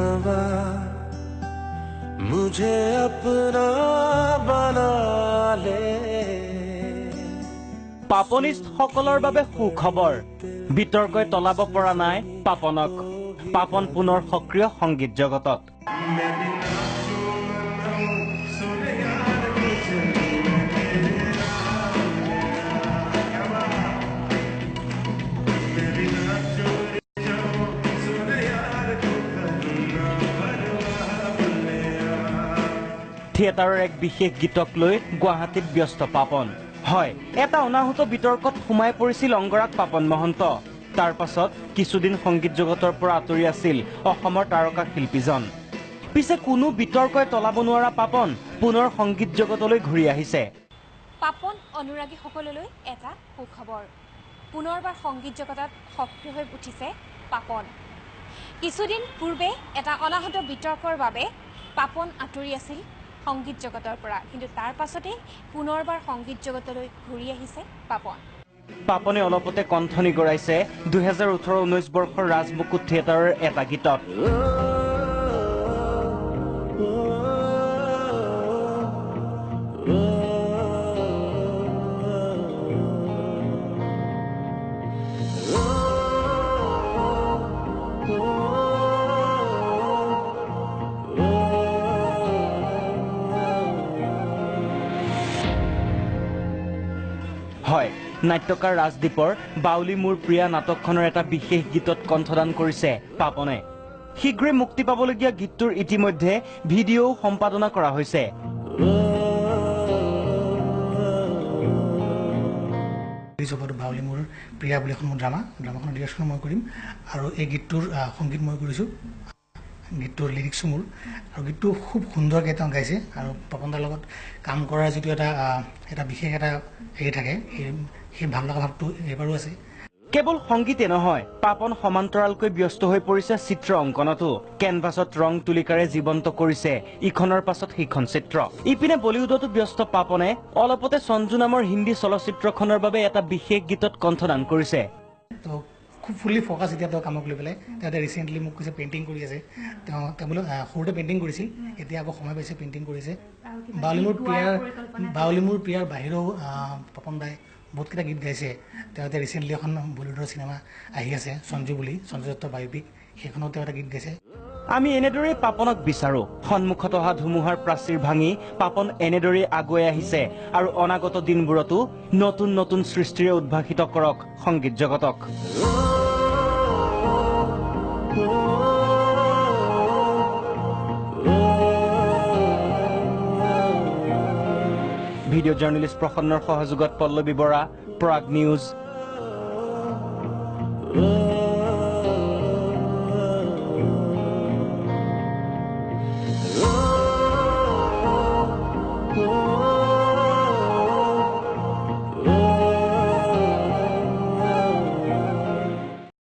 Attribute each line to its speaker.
Speaker 1: नवा मुझे अपना बना ले
Speaker 2: পাপনিষ্ট সকলৰ বাবে সুখবৰ বিতৰ্কই তলাব পৰা নাই পাপনক পাপন পুনৰ সক্ৰিয় সংগীত জগতত থিয়েটাৰৰ এক বিশেষ গীতক লৈ গুৱাহাটীত ব্যস্ত পাপন হয় এটা অনাহুত বিতৰ্কত সোমাই পৰিছিল অংগৰাগ পাপন মহন্ত তাৰ পাছত কিছুদিন সংগীত জগতৰ পৰা আঁতৰি আছিল অসমৰ তাৰকা শিল্পীজন পিছে কোনো বিতৰ্কই তলাব নোৱাৰা পাপন পুনৰ সংগীত জগতলৈ ঘূৰি আহিছে
Speaker 3: পাপন অনুৰাগী সকললৈ এটা সুখবৰ পুনৰবাৰ সংগীত জগতত সক্ৰিয় হৈ উঠিছে পাপন কিছুদিন পূৰ্বে এটা অনাহুত বিতৰ্কৰ বাবে পাপন আঁতৰি আছিল সংগীত জগতৰ পৰা কিন্তু তাৰ পাছতে পুনৰবাৰ সংগীত জগতলৈ ঘূৰি আহিছে পাপন
Speaker 2: পাপনে অলপতে কণ্ঠনি গৰাইছে 2018-19 বৰ্ষৰ ৰাজমুকুট থিয়েটাৰৰ এটা গীতত হয় নাট্যকাৰ ৰাজদীপৰ বাউলী মোৰ প্ৰিয়া নাটকখনৰ এটা বিশেষ গীতত কণ্ঠদান কৰিছে পাপনে শীঘ্ৰে মুক্তি পাবলগীয়া গীতটোৰ ইতিমধ্যে ভিডিঅ' সম্পাদনা কৰা হৈছে
Speaker 4: বাউলী মোৰ প্ৰিয়া বুলি এখন ড্ৰামাখনৰ ডিৰেকশ্যন মই কৰিম আৰু এই গীতটোৰ সংগীত মই কৰিছোঁ গীতটোৰ লিৰিক্স মোৰ আৰু গীতটো খুব সুন্দৰকৈ তেওঁ গাইছে আৰু পাপনদাৰ লগত কাম কৰাৰ যিটো এটা বিশেষ এটা হেৰি থাকে সেই ভাল লগা ভাৱটো এইবাৰো আছে
Speaker 2: কেৱল সংগীতে নহয় পাপন সমান্তৰালকৈ ব্যস্ত হৈ পৰিছে চিত্ৰ অংকনতো কেনভাছত ৰং তুলিকাৰে জীৱন্ত কৰিছে ইখনৰ পাছত সিখন চিত্ৰ ইপিনে বলিউডতো ব্যস্ত পাপনে অলপতে সঞ্জু নামৰ হিন্দী চলচ্চিত্ৰখনৰ বাবে এটা বিশেষ গীতত কণ্ঠদান কৰিছে
Speaker 4: খুব ফুল্লি ফ'কাছ এতিয়া তেওঁ কামক লৈ পেলাই তেওঁ ৰিচেণ্টলি মোক কৈছে পেইণ্টিং কৰি আছে তেওঁ বোলে সৰুতে পেইণ্টিং কৰিছিল এতিয়া আকৌ সময় পাইছে পেইণ্টিং কৰিছে বাউলী মোৰ প্ৰিয়াৰ বাহিৰেও পাপন দাই বহুতকেইটা গীত গাইছে তেওঁ এতিয়া ৰিচেণ্টলি এখন বলিউডৰ চিনেমা আহি আছে সঞ্জু বুলি সঞ্জয় দত্তৰ বায়োপিক সেইখনত তেওঁ এটা গীত গাইছে
Speaker 2: আমি এনেদৰেই পাপনক বিচাৰো সন্মুখত অহা ধুমুহাৰ প্ৰাচীৰ ভাঙি পাপন এনেদৰেই আগুৱাই আহিছে আৰু অনাগত দিনবোৰতো নতুন নতুন সৃষ্টিৰে উদ্ভাসিত কৰক সংগীত জগতক ভিডিঅ' জাৰ্নেলিষ্ট প্ৰসন্নৰ সহযোগত পল্লৱী বৰা প্ৰাগ নিউজ